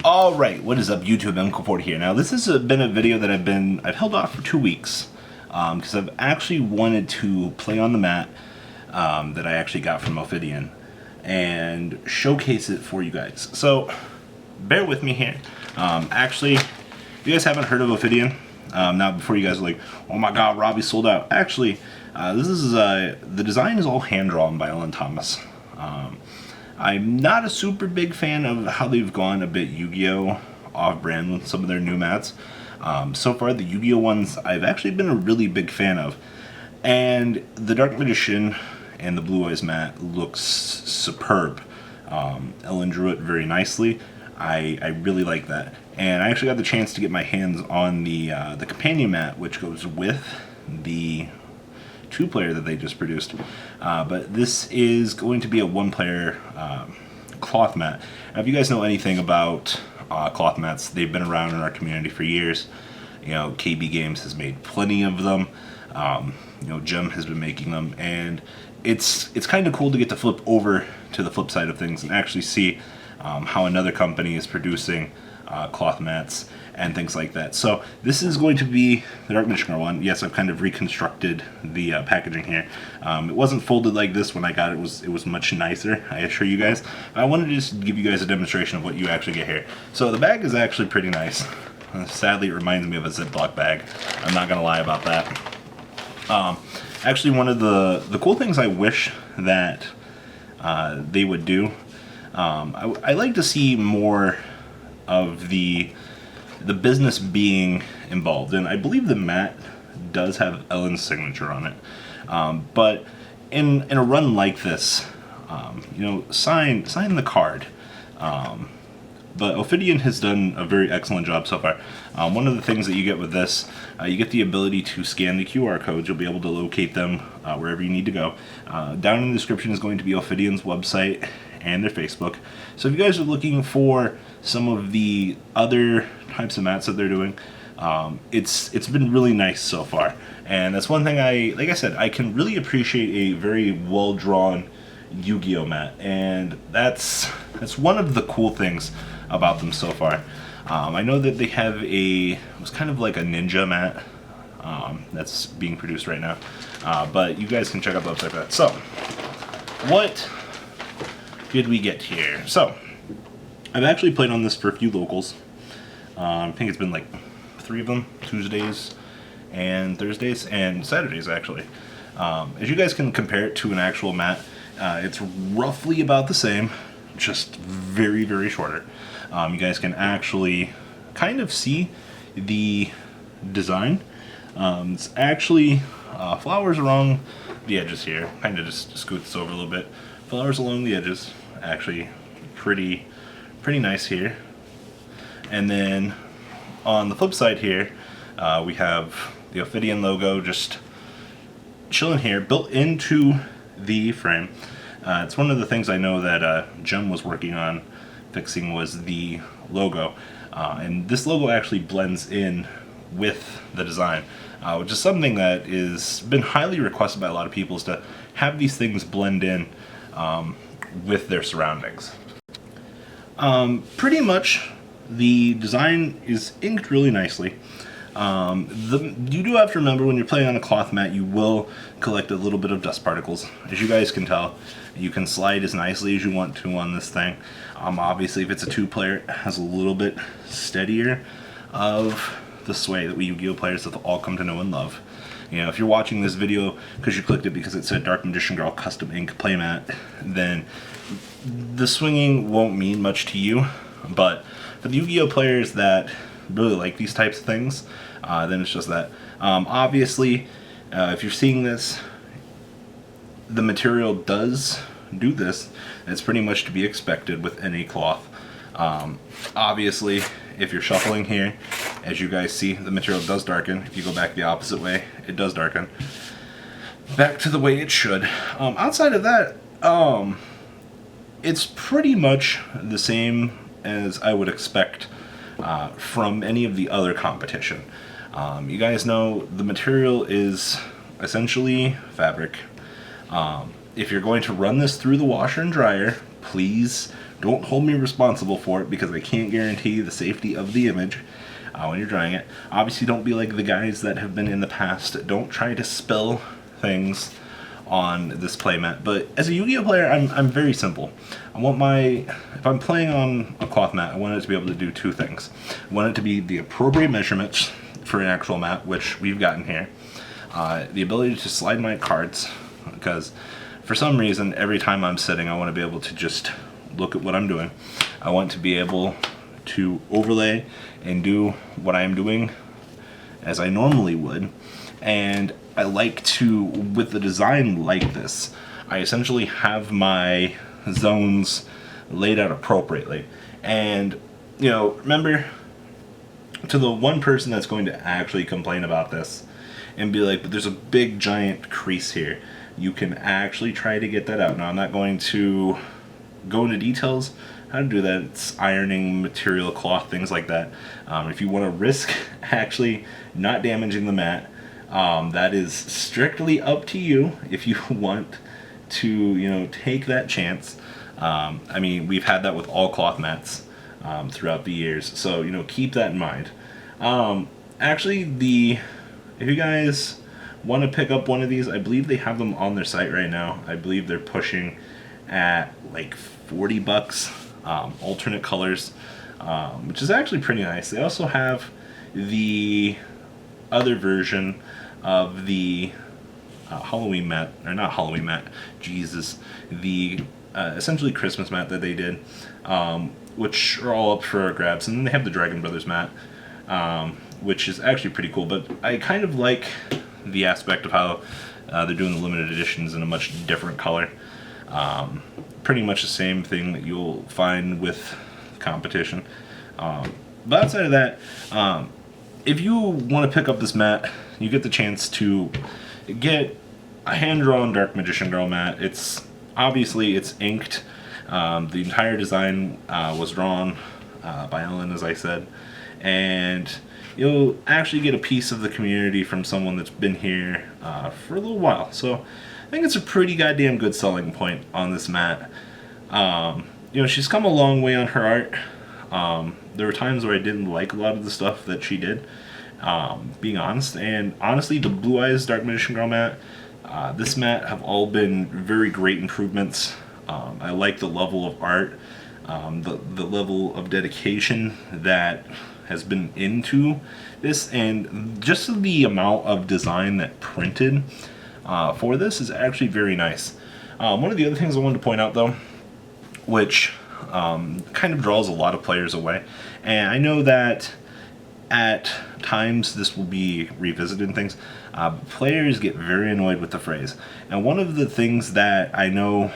Alright, what is up YouTube, Uncle here. Now this has been a video that I've held off for 2 weeks because I've actually wanted to play on the mat that I actually got from Ophidian and showcase it for you guys. So bear with me here. Actually, if you guys haven't heard of Ophidian, now before you guys are like, oh my god, Robbie sold out. Actually, this is the design is all hand drawn by Ellen Thomas. I'm not a super big fan of how they've gone a bit Yu-Gi-Oh! Off-brand with some of their new mats. So far, the Yu-Gi-Oh! Ones I've actually been a really big fan of. And the Dark Magician and the Blue Eyes mat looks superb. Ellen drew it very nicely. I really like that. And I actually got the chance to get my hands on the companion mat, which goes with the 2-player that they just produced, but this is going to be a 1-player cloth mat. Now, if you guys know anything about cloth mats, they've been around in our community for years. You know, KB Games has made plenty of them. You know, Gem has been making them, and it's kind of cool to get to flip over to the flip side of things and actually see how another company is producing cloth mats and things like that. So this is going to be the Dark Magician one. Yes, I've kind of reconstructed the packaging here. It wasn't folded like this when I got it. It was much nicer, I assure you guys. I wanted to just give you guys a demonstration of what you actually get here. So the bag is actually pretty nice. Sadly, it reminds me of a Ziploc bag. I'm not gonna lie about that. Actually, one of the cool things I wish that they would do, I like to see more of the business being involved, and I believe the mat does have Ellen's signature on it. But in a run like this, you know, sign the card. But Ophidian has done a very excellent job so far. One of the things that you get with this, you get the ability to scan the QR codes. You'll be able to locate them wherever you need to go. Down in the description is going to be Ophidian's website and their Facebook. So if you guys are looking for some of the other types of mats that they're doing, it's been really nice so far. And that's one thing like I said, I can really appreciate a very well-drawn Yu-Gi-Oh! Mat, and that's one of the cool things about them so far. I know that they have it was kind of like a ninja mat that's being produced right now, but you guys can check out the website for that. So, what did we get here? So, I've actually played on this for a few locals. I think it's been like 3 of them, Tuesdays and Thursdays and Saturdays actually. As you guys can compare it to an actual mat, it's roughly about the same, just very, very shorter. You guys can actually kind of see the design. It's actually flowers along the edges here, kind of just scoots over a little bit. Flowers along the edges, actually pretty nice here. And then on the flip side here, we have the Ophidian logo just chilling here, built into the frame. It's one of the things I know that Gem was working on fixing was the logo. And this logo actually blends in with the design, which is something that is been highly requested by a lot of people, is to have these things blend in with their surroundings. Pretty much the design is inked really nicely. You do have to remember when you're playing on a cloth mat, you will collect a little bit of dust particles. As you guys can tell, you can slide as nicely as you want to on this thing. Obviously, if it's a 2-player, it has a little bit steadier of the sway that we Yu-Gi-Oh! Players have all come to know and love. You know, if you're watching this video because you clicked it because it said Dark Magician Girl Custom Ink Playmat, then the swinging won't mean much to you. But for the Yu-Gi-Oh! Players that really like these types of things, then it's just that. Obviously, if you're seeing this, the material does do this. It's pretty much to be expected with any cloth. Obviously, if you're shuffling here, as you guys see, the material does darken. If you go back the opposite way, it does darken. Back to the way it should. Outside of that, it's pretty much the same as I would expect from any of the other competition. You guys know the material is essentially fabric. if you're going to run this through the washer and dryer, please don't hold me responsible for it, because I can't guarantee the safety of the image when you're drying it. Obviously, don't be like the guys that have been in the past. Don't try to spill things on this playmat. But as a Yu-Gi-Oh player, I'm very simple. I want if I'm playing on a cloth mat, I want it to be able to do two things. I want it to be the appropriate measurements for an actual mat, which we've gotten here. The ability to slide my cards, because for some reason, every time I'm sitting, I want to be able to just look at what I'm doing. I want to be able to overlay and do what I am doing as I normally would. And I like to, with the design like this, I essentially have my zones laid out appropriately. And, you know, remember, to the one person that's going to actually complain about this and be like, but there's a big giant crease here, you can actually try to get that out. Now, I'm not going to go into details how to do that. It's ironing, material, cloth, things like that. If you want to risk actually not damaging the mat, that is strictly up to you if you want to, you know, take that chance. I mean, we've had that with all cloth mats throughout the years, so, you know, keep that in mind. Actually, if you guys want to pick up one of these, I believe they have them on their site right now. I believe they're pushing at like $40, alternate colors, which is actually pretty nice. They also have the other version of the Halloween mat, or not Halloween mat, Jesus, the essentially Christmas mat that they did, which are all up for grabs. And then they have the Dragon Brothers mat, which is actually pretty cool. But I kind of like the aspect of how they're doing the limited editions in a much different color. Pretty much the same thing that you'll find with competition. But outside of that, if you want to pick up this mat, you get the chance to get a hand-drawn Dark Magician Girl mat. It's inked. The entire design was drawn by Ellen, as I said, and you'll actually get a piece of the community from someone that's been here for a little while. So I think it's a pretty goddamn good selling point on this mat. You know, she's come a long way on her art. There were times where I didn't like a lot of the stuff that she did, being honest. And honestly, the Blue Eyes Dark Magician Girl mat, this mat have all been very great improvements. I like the level of art, the level of dedication that has been into this, and just the amount of design that printed for this is actually very nice. One of the other things I wanted to point out, though, which kind of draws a lot of players away, and I know that at times this will be revisited and things, players get very annoyed with the phrase. And one of the things that I know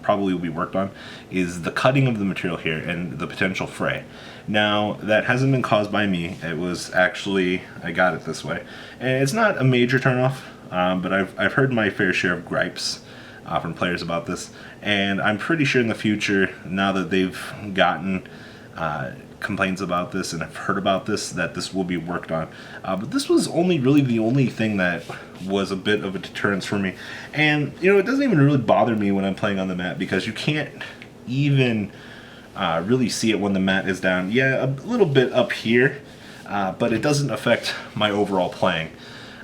probably will be worked on is the cutting of the material here and the potential fray. Now, that hasn't been caused by me. It was actually, I got it this way. And it's not a major turnoff, but I've heard my fair share of gripes from players about this. And I'm pretty sure in the future, now that they've gotten complaints about this and I've heard about this, that this will be worked on. But this was really the only thing that was a bit of a deterrence for me. And, you know, it doesn't even really bother me when I'm playing on the mat, because you can't even really see it when the mat is down. Yeah, a little bit up here, but it doesn't affect my overall playing.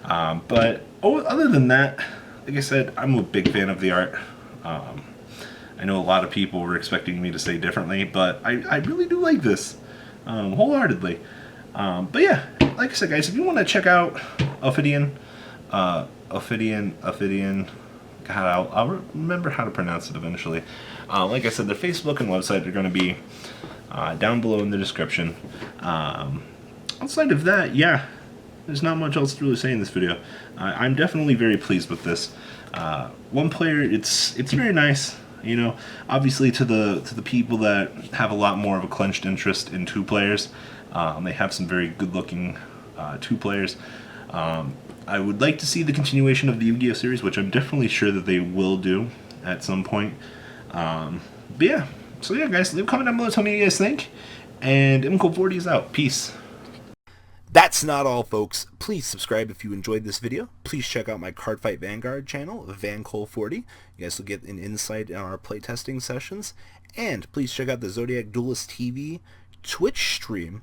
But other than that, like I said, I'm a big fan of the art. I know a lot of people were expecting me to say differently, but I really do like this wholeheartedly. But yeah, like I said, guys, if you want to check out Ophidian, God, I'll remember how to pronounce it eventually. Like I said, their Facebook and website are going to be down below in the description. Outside of that, yeah, there's not much else to really say in this video. I'm definitely very pleased with this. One player, it's very nice. You know, obviously to the people that have a lot more of a clenched interest in two players, they have some very good-looking two players. I would like to see the continuation of the Yu-Gi-Oh series, which I'm definitely sure that they will do at some point. But yeah, so yeah, guys, leave a comment down below, tell me what you guys think, and MCool40 is out. Peace. That's not all, folks. Please subscribe if you enjoyed this video. Please check out my Cardfight Vanguard channel, VanCole40. You guys will get an insight on our playtesting sessions. And please check out the Zodiac Duelist TV Twitch stream.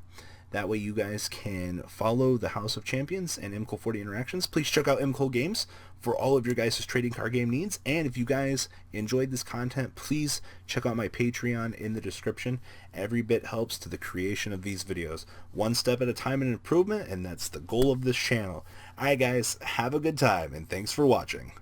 That way you guys can follow the House of Champions and MCole40 interactions. Please check out MCole Games for all of your guys' trading card game needs. And if you guys enjoyed this content, please check out my Patreon in the description. Every bit helps to the creation of these videos. One step at a time in improvement, and that's the goal of this channel. Alright guys, have a good time, and thanks for watching.